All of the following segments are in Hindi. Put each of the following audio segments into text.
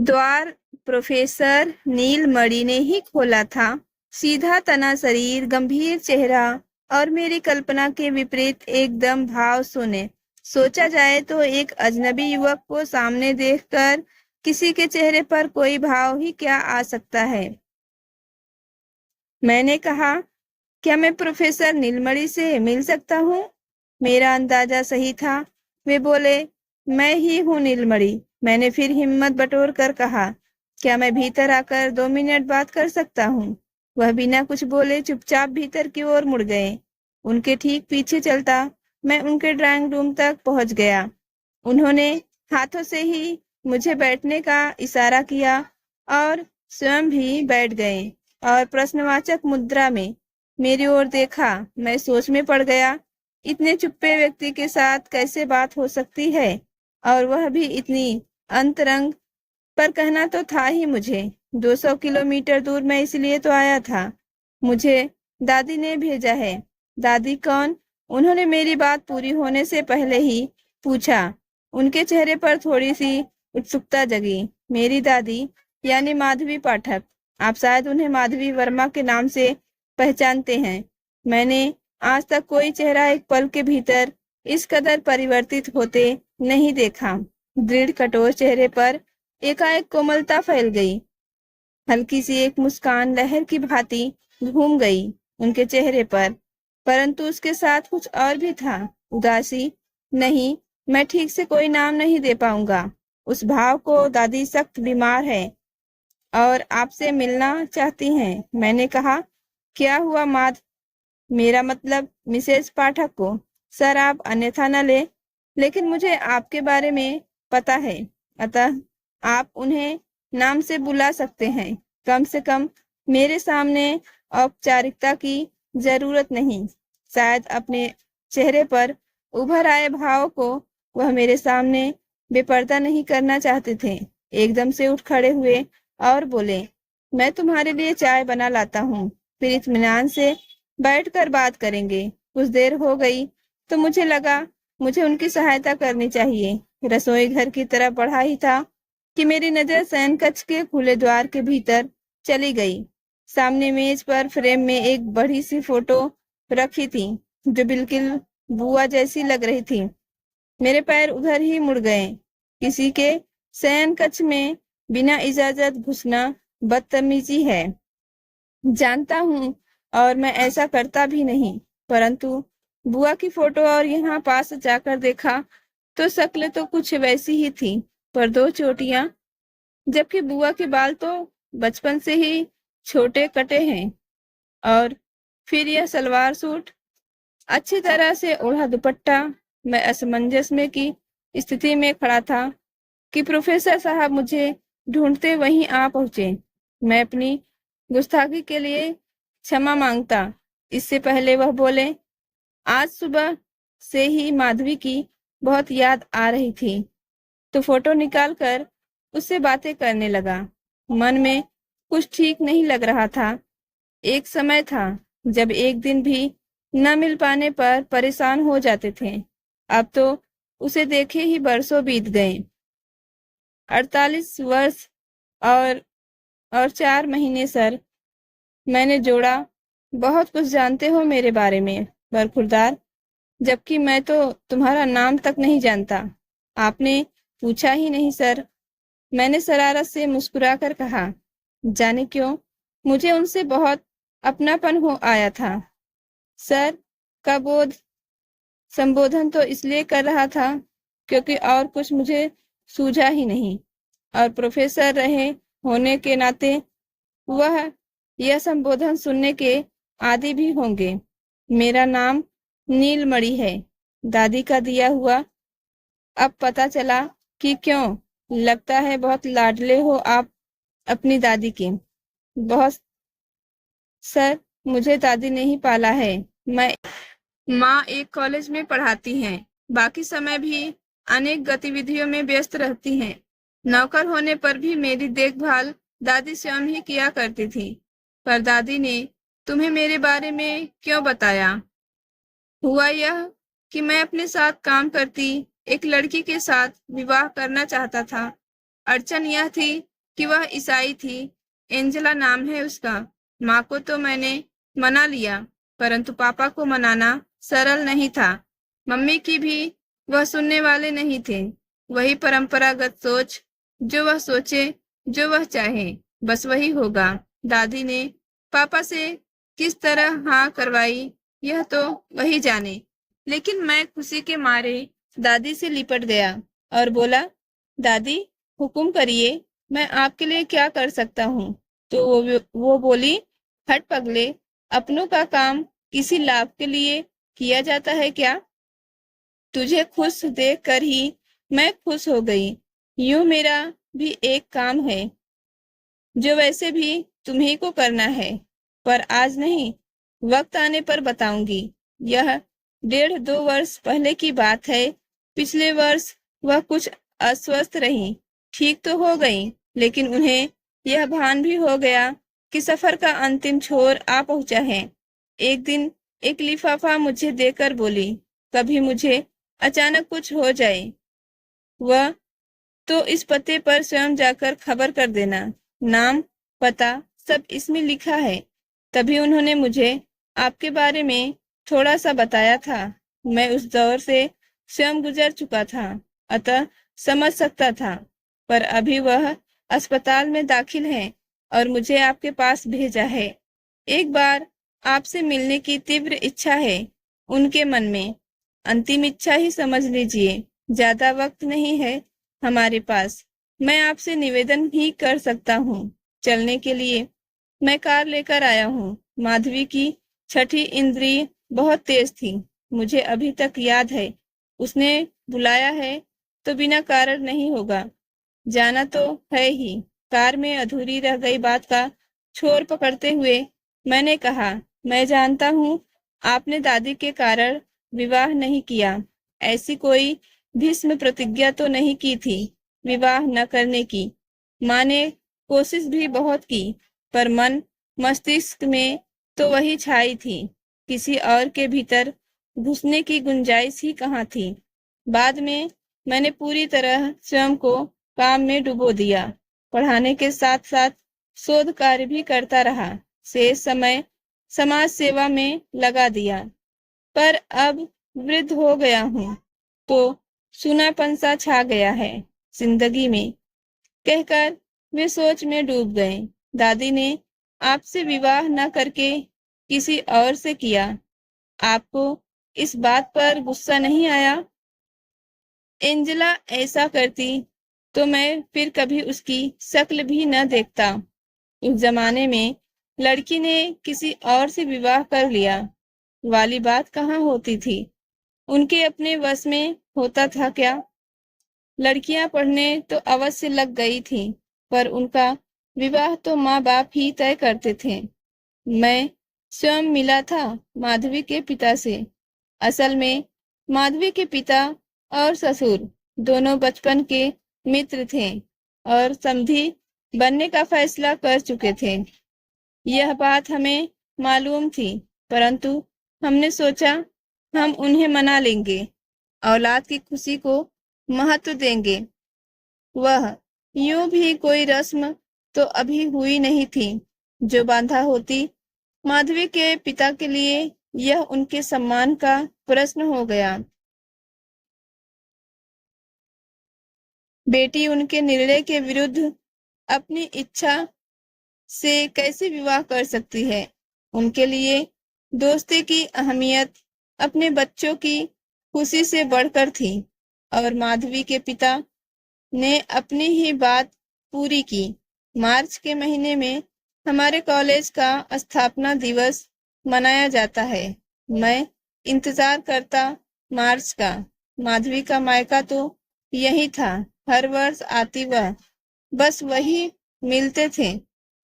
द्वार प्रोफेसर नीलमणि ने ही खोला था। सीधा तना शरीर, गंभीर चेहरा और मेरी कल्पना के विपरीत एकदम भाव शून्य। सोचा जाए तो एक अजनबी युवक को सामने देखकर किसी के चेहरे पर कोई भाव ही क्या आ सकता है। मैंने कहा, क्या मैं प्रोफेसर नीलमणि से मिल सकता हूँ? मेरा अंदाजा सही था। वे बोले, मैं ही हूँ नीलमणि। मैंने फिर हिम्मत बटोर कर कहा, क्या मैं भीतर आकर 2 मिनट बात कर सकता हूँ? वह बिना कुछ बोले चुपचाप भीतर की ओर मुड़ गए। उनके ठीक पीछे चलता मैं उनके ड्राइंग रूम तक पहुंच गया। उन्होंने हाथों से ही मुझे बैठने का इशारा किया और स्वयं भी बैठ गए और प्रश्नवाचक मुद्रा में मेरी ओर देखा। मैं सोच में पड़ गया, इतने चुप्पे व्यक्ति के साथ कैसे बात हो सकती है, और वह भी इतनी अंतरंग। पर कहना तो था ही मुझे। 200 किलोमीटर दूर मैं इसलिए तो आया था। मुझे दादी ने भेजा है। दादी कौन? उन्होंने मेरी बात पूरी होने से पहले ही पूछा। उनके चेहरे पर थोड़ी सी उत्सुकता जगी। मेरी दादी यानी माधवी पाठक। आप शायद उन्हें माधवी वर्मा के नाम से पहचानते हैं। मैंने आज तक कोई चेहरा एक पल के भीतर इस कदर परिवर्तित होते नहीं देखा। दृढ़ कठोर चेहरे पर एकाएक कोमलता फैल गई। हल्की सी एक मुस्कान लहर की भांति घूम गई उनके चेहरे पर, परंतु उसके साथ कुछ और भी था। उदासी नहीं, मैं ठीक से कोई नाम नहीं दे पाऊंगा उस भाव को। दादी सख्त बीमार है और आपसे मिलना चाहती हैं। मैंने कहा, क्या हुआ माध? मेरा मतलब मिसेस पाठक को। सर, आप अन्यथा न ले, लेकिन मुझे आपके बारे में पता है, अतः आप उन्हें नाम से बुला सकते हैं। कम से कम मेरे सामने औपचारिकता की जरूरत नहीं। शायद अपने चेहरे पर उभर आए भाव को वह मेरे सामने बेपर्दा नहीं करना चाहते थे। एकदम से उठ खड़े हुए और बोले, मैं तुम्हारे लिए चाय बना लाता हूँ, फिर इत्मीनान से बैठकर बात करेंगे। कुछ देर हो गई तो मुझे लगा मुझे उनकी सहायता करनी चाहिए। रसोई घर की तरफ बढ़ा ही था कि मेरी नजर शयन कक्ष के खुले द्वार के भीतर चली गई। सामने मेज पर फ्रेम में एक बड़ी सी फोटो रखी थी जो बिल्कुल बुआ जैसी लग रही थी। मेरे पैर उधर ही मुड़ गए। किसी के शयन कक्ष में बिना इजाजत घुसना बदतमीजी है, जानता हूँ, और मैं ऐसा करता भी नहीं। परंतु बुआ की फोटो और यहाँ पास जाकर देखा तो शक्ल तो कुछ वैसी ही थी, पर 2 चोटियां, जबकि बुआ के बाल तो बचपन से ही छोटे कटे हैं। और फिर यह सलवार सूट, अच्छी तरह से ओढ़ा दुपट्टा। मैं असमंजस में की स्थिति में खड़ा था कि प्रोफेसर साहब मुझे ढूंढते वहीं आ पहुंचे। मैं अपनी गुस्ताखी के लिए क्षमा मांगता, इससे पहले वह बोले, आज सुबह से ही माधवी की बहुत याद आ रही थी, तो फोटो निकालकर उससे बातें करने लगा। मन में कुछ ठीक नहीं लग रहा था। एक समय था जब एक दिन भी न मिल पाने पर परेशान हो जाते थे। अब तो उसे देखे ही बरसों बीत गए। 48 वर्ष और 4 महीने सर। मैंने जोड़ा, बहुत कुछ जानते हो मेरे बारे में बरखुरदार, जबकि मैं तो तुम्हारा नाम तक नहीं जानता। आपने पूछा ही नहीं सर। मैंने शरारत से मुस्कुराकर कहा, जाने क्यों मुझे उनसे बहुत अपनापन हो आया था। सर का संबोधन तो इसलिए कर रहा था क्योंकि और कुछ मुझे सूझा ही नहीं, और प्रोफेसर रहे होने के नाते वह यह संबोधन सुनने के आदी भी होंगे। मेरा नाम नीलमणि है, दादी का दिया हुआ। अब पता चला कि क्यों। लगता है बहुत लाडले हो आप अपनी दादी के। बहुत सर, मुझे दादी ने ही पाला है। मैं माँ एक कॉलेज में पढ़ाती हैं, बाकी समय भी अनेक गतिविधियों में व्यस्त रहती हैं। नौकर होने पर भी मेरी देखभाल दादी स्वयं ही किया करती थी। पर दादी ने तुम्हें मेरे बारे में क्यों बताया? हुआ यह कि मैं अपने साथ काम करती एक लड़की के साथ विवाह करना चाहता था। अड़चन यह थी कि वह ईसाई थी। एंजेला नाम है उसका। माँ को तो मैंने मना लिया, परंतु पापा को मनाना सरल नहीं था। मम्मी की भी वह सुनने वाले नहीं थे। वही परंपरागत सोच, जो वह सोचे, जो वह चाहे, बस वही होगा। दादी ने पापा से किस तरह हाँ करवाई, यह तो वही जाने। लेकिन मैं खुशी के मारे दादी से लिपट गया और बोला, दादी, हुक्म करिए, मैं आपके लिए क्या कर सकता हूँ। तो वो बोली, हट पगले, अपनों का काम किसी लाभ के लिए किया जाता है क्या? तुझे खुश देख कर ही मैं खुश हो गई। यूं मेरा भी एक काम है, जो वैसे भी तुम्ही को करना है, पर आज नहीं, वक्त आने पर बताऊंगी। यह 1.5-2 वर्ष पहले की बात है। पिछले वर्ष वह कुछ अस्वस्थ रही। ठीक तो हो गई, लेकिन उन्हें यह भान भी हो गया कि सफर का अंतिम छोर आ पहुंचा है। एक दिन एक लिफाफा मुझे देकर बोली, कभी मुझे अचानक कुछ हो जाए, वह तो इस पते पर स्वयं जाकर खबर कर देना। नाम, पता सब इसमें लिखा है। तभी उन्होंने मुझे आपके बारे में थोड़ा सा बताया था। मैं उस दौर से स्वयं गुजर चुका था, अतः समझ सकता था। पर अभी वह अस्पताल में दाखिल है और मुझे आपके पास भेजा है। एक बार आपसे मिलने की तीव्र इच्छा है उनके मन में। अंतिम इच्छा ही समझ लीजिए। ज्यादा वक्त नहीं है हमारे पास। मैं आपसे निवेदन ही कर सकता हूँ। चलने के लिए मैं कार लेकर आया हूँ। माधवी की छठी इंद्रिय बहुत तेज थी। मुझे अभी तक याद है, उसने बुलाया है तो बिना कारण नहीं होगा। जाना तो है ही। कार में अधूरी रह गई बात का छोर पकड़ते हुए मैंने कहा, मैं जानता हूँ आपने दादी के कारण विवाह नहीं किया। ऐसी कोई भीष्म प्रतिज्ञा तो नहीं की थी विवाह न करने की। माँ ने कोशिश भी बहुत की, पर मन मस्तिष्क में तो वही छाई थी। किसी और के भीतर घुसने की गुंजाइश ही कहाँ थी। बाद में मैंने पूरी तरह स्वयं को काम में डुबो दिया। पढ़ाने के साथ साथ शोध कार्य भी करता रहा। शेष समय समाज सेवा में लगा दिया। पर अब वृद्ध हो गया हूँ तो सूनापन सा छा गया है जिंदगी में, कहकर वे सोच में डूब गए। दादी ने आपसे विवाह न करके किसी और से किया। आपको इस बात पर गुस्सा नहीं आया? एंजेला ऐसा करती तो मैं फिर कभी उसकी शक्ल भी न देखता। उस जमाने में लड़की ने किसी और से विवाह कर लिया वाली बात कहाँ होती थी। उनके अपने वश में होता था क्या? लड़कियां पढ़ने तो अवश्य लग गई थी, पर उनका विवाह तो माँ बाप ही तय करते थे। मैं स्वयं मिला था माधवी के पिता से। असल में माधवी के पिता और ससुर दोनों बचपन के मित्र थे और समधी बनने का फैसला कर चुके थे। यह बात हमें मालूम थी, परंतु हमने सोचा हम उन्हें मना लेंगे, औलाद की खुशी को महत्व देंगे। वह यूं भी कोई रस्म तो अभी हुई नहीं थी जो बांधा होती। माधवी के पिता के लिए यह उनके सम्मान का प्रश्न हो गया। बेटी उनके निर्णय के विरुद्ध अपनी इच्छा से कैसे विवाह कर सकती है? उनके लिए दोस्ती की अहमियत अपने बच्चों की खुशी से बढ़कर थी और माधवी के पिता ने अपनी ही बात पूरी की। मार्च के महीने में हमारे कॉलेज का स्थापना दिवस मनाया जाता है। मैं इंतजार करता मार्च का। माधवी का मायका तो यही था। हर वर्ष आती वह, बस वही मिलते थे।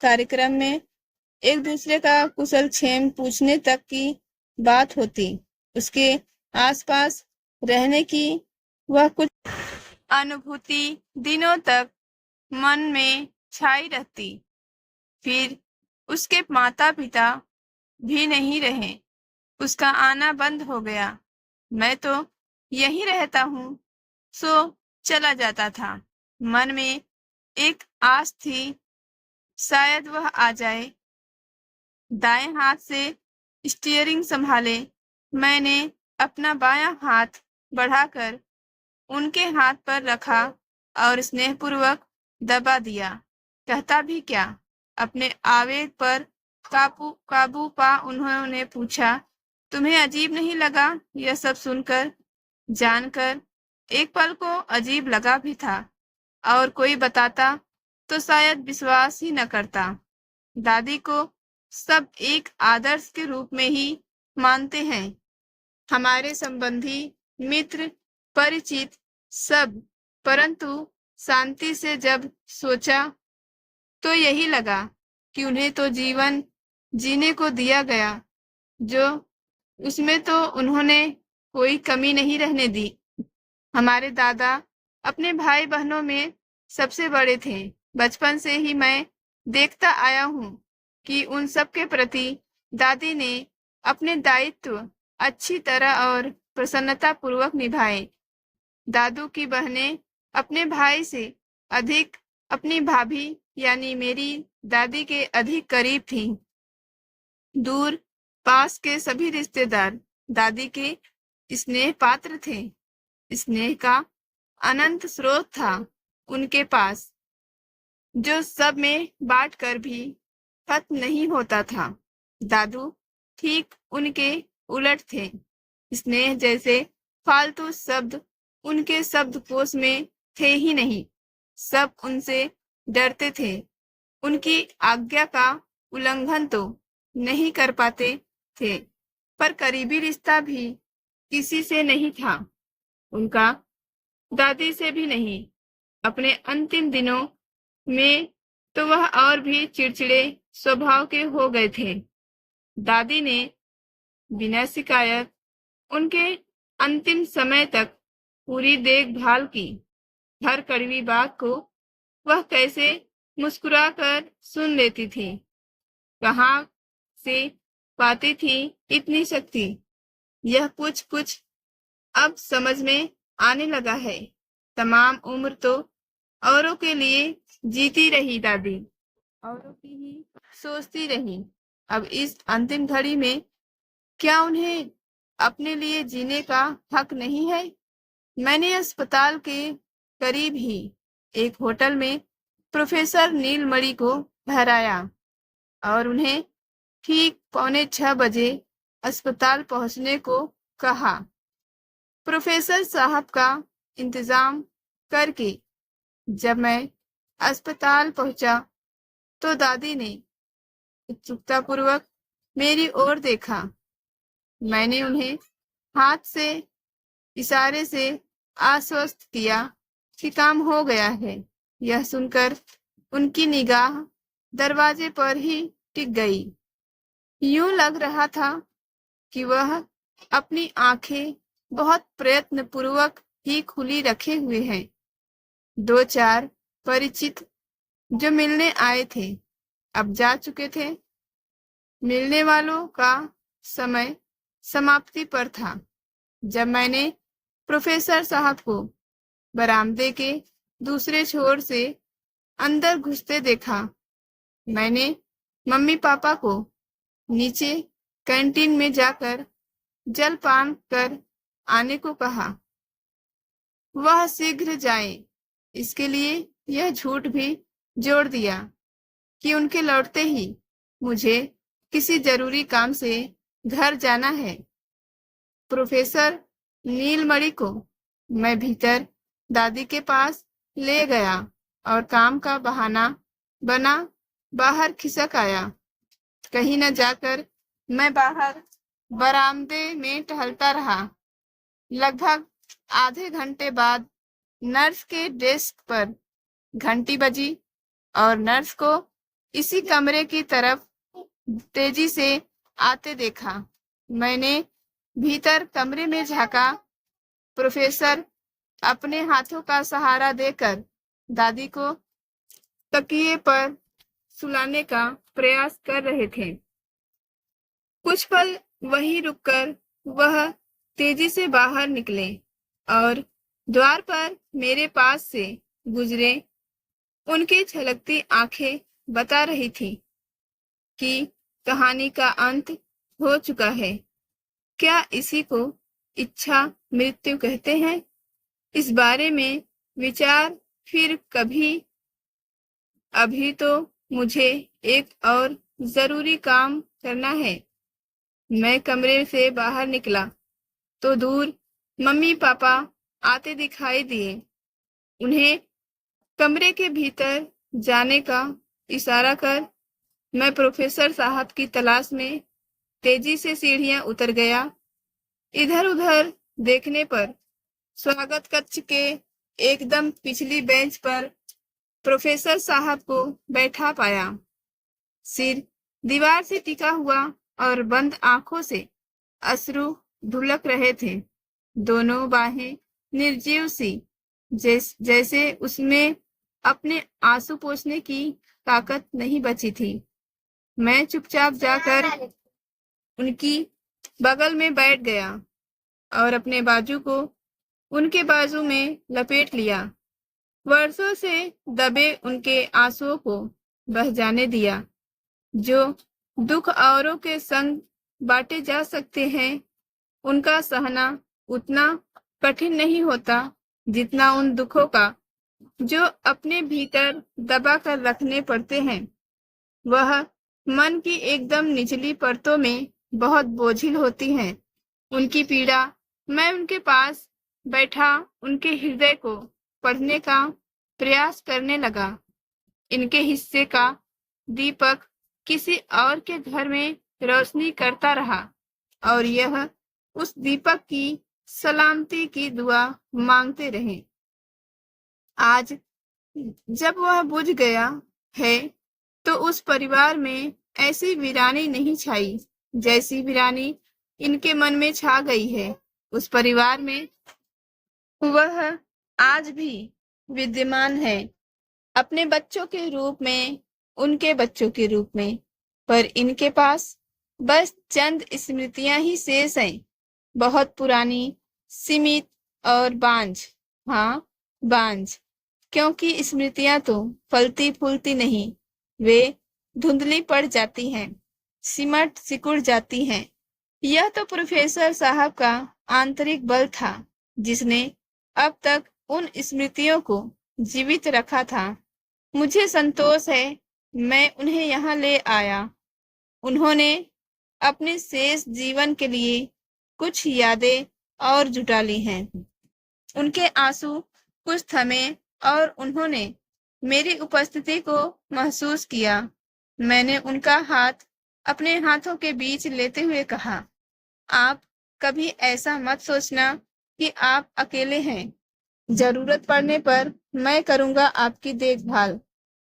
कार्यक्रम में एक दूसरे का कुशल क्षेम पूछने तक की बात होती। उसके आसपास रहने की वह कुछ अनुभूति दिनों तक मन में छाई रहती। फिर उसके माता पिता भी नहीं रहे। उसका आना बंद हो गया। मैं तो यहीं रहता हूँ, सो चला जाता था। मन में एक आस थी, शायद वह आ जाए। दाएं हाथ से स्टीयरिंग संभाले मैंने अपना बायां हाथ बढ़ाकर उनके हाथ पर रखा और स्नेहपूर्वक दबा दिया। कहता भी क्या, अपने आवेग पर काबू काबू पा उन्होंने पूछा, तुम्हें अजीब नहीं लगा यह सब सुनकर? जानकर एक पल को अजीब लगा भी था, और कोई बताता तो शायद विश्वास ही न करता। दादी को सब एक आदर्श के रूप में ही मानते हैं, हमारे संबंधी, मित्र, परिचित सब, परंतु शांति से जब सोचा तो यही लगा कि उन्हें तो जीवन जीने को दिया गया, जो उसमें तो उन्होंने कोई कमी नहीं रहने दी। हमारे दादा अपने भाई बहनों में सबसे बड़े थे। बचपन से ही मैं देखता आया हूँ कि उन सब के प्रति दादी ने अपने दायित्व अच्छी तरह और प्रसन्नता पूर्वक निभाए। दादू की बहनें अपने भाई से अधिक अपनी भाभी यानी मेरी दादी के अधिक करीब थीं। दूर पास के सभी रिश्तेदार दादी के स्नेह पात्र थे। स्नेह का अनंत स्रोत था उनके पास, जो सब में बांट कर भी खत्म नहीं होता था। दादू ठीक उनके उलट थे। स्नेह जैसे फालतू शब्द उनके शब्दकोश में थे ही नहीं। सब उनसे डरते थे। उनकी आज्ञा का उल्लंघन तो नहीं कर पाते थे, पर करीबी रिश्ता भी किसी से नहीं था उनका, दादी से भी नहीं। अपने अंतिम दिनों में तो वह और भी चिड़चिड़े स्वभाव के हो गए थे। दादी ने बिना शिकायत उनके अंतिम समय तक पूरी देखभाल की। हर कड़वी बात को वह कैसे मुस्कुराकर सुन लेती थी। कहाँ से पाती थी इतनी शक्ति, यह कुछ कुछ अब समझ में आने लगा है। तमाम उम्र तो औरों के लिए जीती रही दादी, औरों की ही सोचती रही। अब इस अंतिम घड़ी में क्या उन्हें अपने लिए जीने का हक नहीं है? मैंने अस्पताल के करीब ही एक होटल में प्रोफेसर नीलमणि को ठहराया और उन्हें ठीक 5:45 बजे अस्पताल पहुंचने को कहा। प्रोफेसर साहब का इंतजाम करके जब मैं अस्पताल पहुंचा तो दादी ने उत्सुकतापूर्वक मेरी ओर देखा। मैंने उन्हें हाथ से इशारे से आश्वस्त किया कि काम हो गया है। यह सुनकर उनकी निगाह दरवाजे पर ही टिक गई। यूं लग रहा था कि वह अपनी आंखें बहुत प्रयत्न पूर्वक ही खुली रखे हुए हैं। 2-4 परिचित जो मिलने आए थे अब जा चुके थे। मिलने वालों का समय समाप्ति पर था जब मैंने प्रोफेसर साहब को बरामदे के दूसरे छोर से अंदर घुसते देखा। मैंने मम्मी पापा को नीचे कैंटीन में जाकर जलपान कर आने को कहा। वह शीघ्र जाएं, इसके लिए यह झूठ भी जोड़ दिया कि उनके लौटते ही मुझे किसी जरूरी काम से घर जाना है। प्रोफेसर नीलमणि को मैं भीतर दादी के पास ले गया और काम का बहाना बना बाहर खिसक आया। कहीं न जाकर मैं बाहर बरामदे में टहलता रहा। लगभग आधे घंटे बाद नर्स के डेस्क पर घंटी बजी और नर्स को इसी कमरे की तरफ तेजी से आते देखा। मैंने भीतर कमरे में झांका। प्रोफेसर अपने हाथों का सहारा देकर दादी को तकिए पर सुलाने का प्रयास कर रहे थे। कुछ पल वहीं रुककर वह तेजी से बाहर निकले और द्वार पर मेरे पास से गुजरे। उनकी छलकती आंखें बता रही थी कि कहानी का अंत हो चुका है। क्या इसी को इच्छा मृत्यु कहते हैं? इस बारे में विचार फिर कभी। अभी तो मुझे एक और जरूरी काम करना है। मैं कमरे से बाहर निकला तो दूर मम्मी पापा आते दिखाई दिए। उन्हें कमरे के भीतर जाने का इशारा कर मैं प्रोफेसर साहब की तलाश में तेजी से सीढ़ियां उतर गया। इधर उधर देखने पर स्वागत कक्ष के एकदम पिछली बेंच पर प्रोफेसर साहब को बैठा पाया। सिर दीवार से टिका हुआ और बंद आंखों से अश्रु ढुलक रहे थे। दोनों बाहें निर्जीव सी, जैसे उसमें अपने आंसू पोंछने की ताकत नहीं बची थी। मैं चुपचाप जाकर उनकी बगल में बैठ गया और अपने बाजू को उनके बाजू में लपेट लिया। वर्षों से दबे उनके आंसुओं को बह जाने दिया। जो दुख औरों के संग बांटे जा सकते हैं, उनका सहना उतना कठिन नहीं होता जितना उन दुखों का जो अपने भीतर दबा कर रखने पड़ते हैं। वह मन की एकदम निचली परतों में बहुत बोझिल होती हैं। उनकी पीड़ा मैं उनके पास बैठा उनके हृदय को पढ़ने का प्रयास करने लगा। इनके हिस्से का दीपक किसी और के घर में रोशनी करता रहा और यह उस दीपक की सलामती की दुआ मांगते रहे। आज जब वह बुझ गया है तो उस परिवार में ऐसी वीरानी नहीं छाई जैसी वीरानी इनके मन में छा गई है। उस परिवार में वह आज भी विद्यमान है, अपने बच्चों के रूप में, उनके बच्चों के रूप में। पर इनके पास बस चंद स्मृतियां ही शेष हैं, बहुत पुरानी, सीमित और बांझ। हाँ, बांझ, क्योंकि स्मृतियां तो फलती फूलती नहीं, वे धुंधली पड़ जाती हैं, सिमट सिकुड़ जाती हैं। यह तो प्रोफेसर साहब का आंतरिक बल था जिसने अब तक उन स्मृतियों को जीवित रखा था। मुझे संतोष है मैं उन्हें यहाँ ले आया। उन्होंने अपने शेष जीवन के लिए कुछ यादें और जुटा ली हैं। उनके आंसू कुछ थमे और उन्होंने मेरी उपस्थिति को महसूस किया। मैंने उनका हाथ अपने हाथों के बीच लेते हुए कहा, आप कभी ऐसा मत सोचना कि आप अकेले हैं। जरूरत पड़ने पर मैं करूंगा आपकी देखभाल।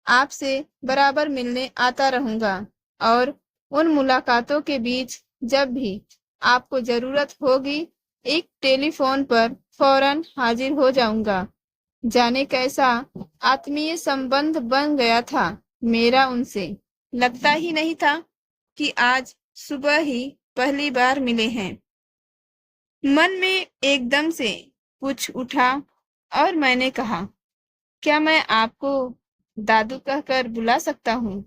आपसे बराबर मिलने आता रहूंगा और उन मुलाकातों के बीच जब भी आपको जरूरत होगी एक टेलीफोन पर फौरन हाजिर हो जाऊंगा। जाने कैसा आत्मीय संबंध बन गया था मेरा उनसे। लगता ही नहीं था कि आज सुबह ही पहली बार मिले हैं। मन में एकदम से कुछ उठा और मैंने कहा, क्या मैं आपको दादू कहकर बुला सकता हूँ?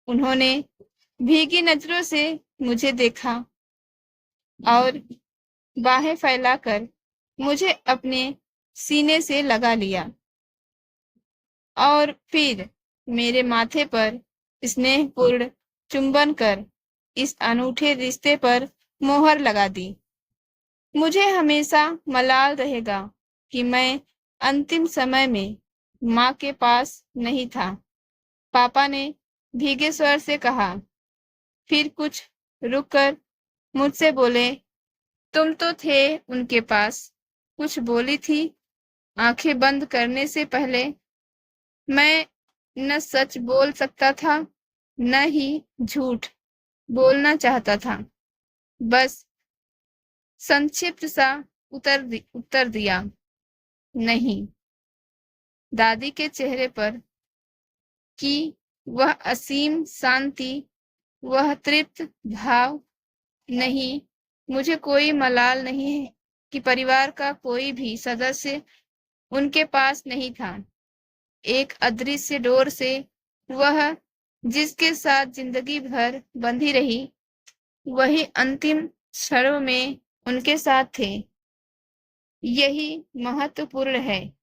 उन्होंने भीगी नजरों से मुझे देखा और बाहें फैलाकर मुझे अपने सीने से लगा लिया और फिर मेरे माथे पर स्नेहपूर्ण चुंबन कर इस अनूठे रिश्ते पर मोहर लगा दी। मुझे हमेशा मलाल रहेगा कि मैं अंतिम समय में माँ के पास नहीं था। पापा ने भीगे स्वर से कहा, फिर कुछ रुककर मुझसे बोले, तुम तो थे उनके पास। कुछ बोली थी। आंखें बंद करने से पहले मैं न सच बोल सकता था न ही झूठ बोलना चाहता था। बस संक्षिप्त सा उत्तर दिया, नहीं। दादी के चेहरे पर कि वह असीम शांति, वह तृप्त भाव, नहीं, मुझे कोई मलाल नहीं है कि परिवार का कोई भी सदस्य उनके पास नहीं था। एक अदृश्य डोर से वह जिसके साथ जिंदगी भर बंधी रही, वही अंतिम क्षणों में उनके साथ थे। यही महत्वपूर्ण है।